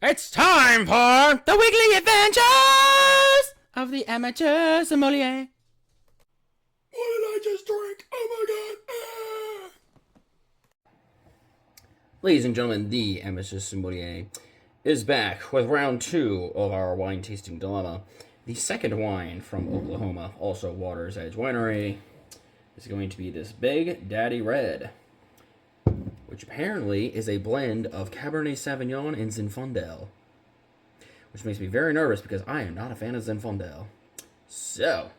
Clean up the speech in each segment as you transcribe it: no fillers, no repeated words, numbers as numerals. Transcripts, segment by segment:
It's time for the weekly adventures of the amateur sommelier. What did I just drink? Oh my god! Ladies and gentlemen, the amateur sommelier is back with round 2 of our wine tasting dilemma. The second wine from Oklahoma, also Water's Edge Winery, is going to be this Big Daddy Red, which apparently is a blend of Cabernet Sauvignon and Zinfandel, which makes me very nervous because I am not a fan of Zinfandel. So,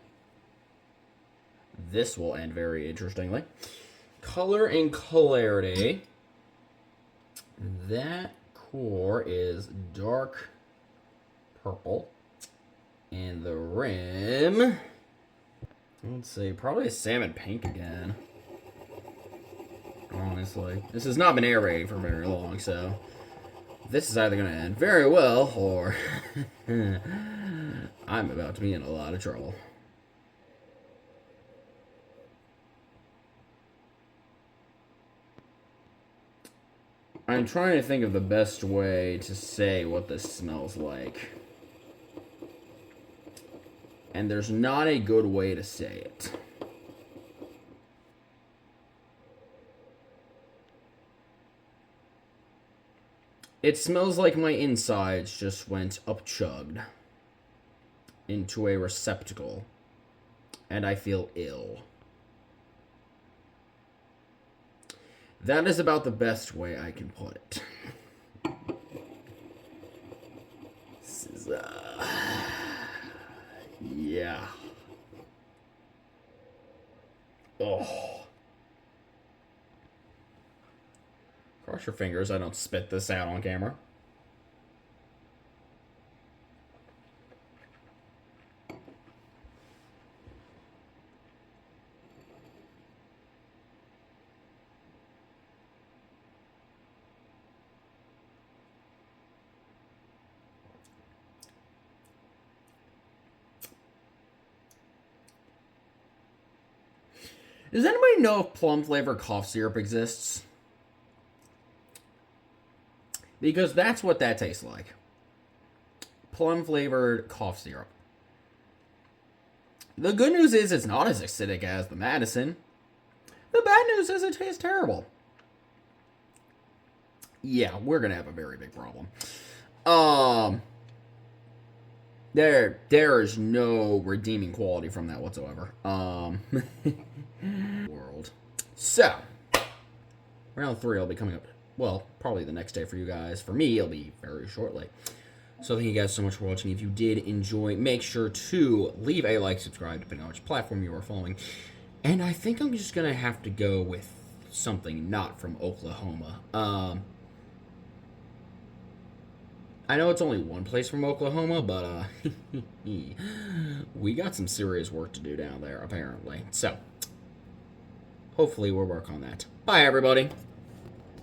this will end very interestingly. Color and clarity. That core is dark purple. And the rim, let's see, probably a salmon pink again. Honestly, this has not been aerated for very long, so this is either going to end very well or I'm about to be in a lot of trouble. I'm trying to think of the best way to say what this smells like. And there's not a good way to say it. It smells like my insides just went up-chugged into a receptacle, and I feel ill. That is about the best way I can put it. This is, yeah. Oh. Cross your fingers I don't spit this out on camera. Does anybody know if plum flavor cough syrup exists? Because that's what that tastes like. Plum flavored cough syrup. The good news is it's not as acidic as the Madison. The bad news is it tastes terrible. Yeah, we're gonna have a very big problem. There is no redeeming quality from that whatsoever. World. So, round 3 will be coming up. Well, probably the next day for you guys. For me, it'll be very shortly. So thank you guys so much for watching. If you did enjoy, make sure to leave a like, subscribe, depending on which platform you are following. And I think I'm just going to have to go with something not from Oklahoma. I know it's only one place from Oklahoma, but we got some serious work to do down there, apparently. So, hopefully we'll work on that. Bye, everybody.